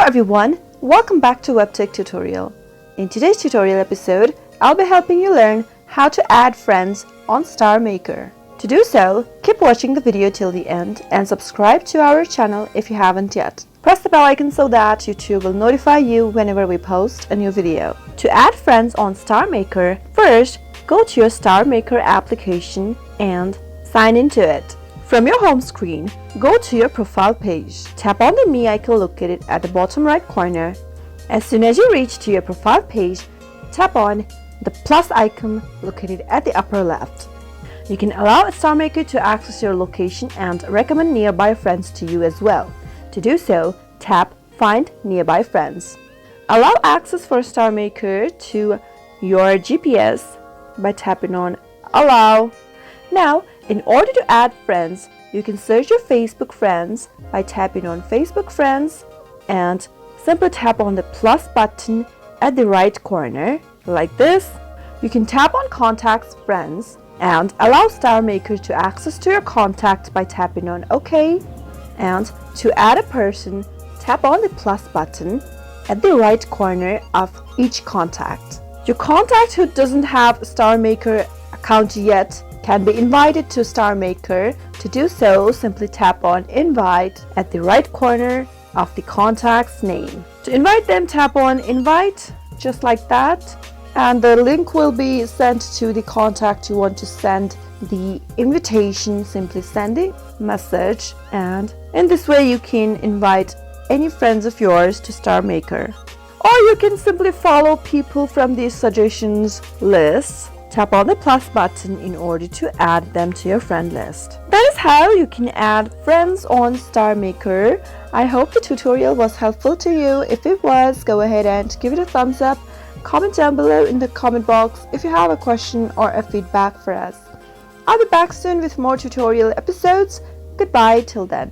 everyone, welcome back to WebTech Tutorial. In today's tutorial episode, I'll be helping you learn how to add friends on Starmaker. To do so, keep watching the video till the end and subscribe to our channel if you haven't yet. Press the bell icon so that YouTube will notify you whenever we post a new video. To add friends on Starmaker, first go to your Starmaker application and sign into it. From your home screen, go to your profile page. Tap on the Me icon located at the bottom right corner. As soon as you reach to your profile page, tap on the plus icon located at the upper left. You can allow Starmaker to access your location and recommend nearby friends to you as well. To do so, tap Find Nearby Friends. Allow access for Starmaker to your GPS by tapping on Allow. Now, in order to add friends, you can search your Facebook friends by tapping on Facebook friends and simply tap on the plus button at the right corner like this. You can tap on Contacts Friends and allow Starmaker to access to your contacts by tapping on OK. And to add a person, tap on the plus button at the right corner of each contact. Your contact who doesn't have Starmaker account yet can be invited to Starmaker. To do so, simply tap on Invite at the right corner of the contact's name. To invite them, tap on Invite, just like that, and the link will be sent to the contact you want to send the invitation. Simply send the message, and in this way you can invite any friends of yours to Starmaker. Or you can simply follow people from the suggestions list. Tap on the plus button in order to add them to your friend list. That is how you can add friends on Starmaker. I hope the tutorial was helpful to you. If it was, go ahead and give it a thumbs up. Comment down below in the comment box if you have a question or a feedback for us. I'll be back soon with more tutorial episodes. Goodbye till then.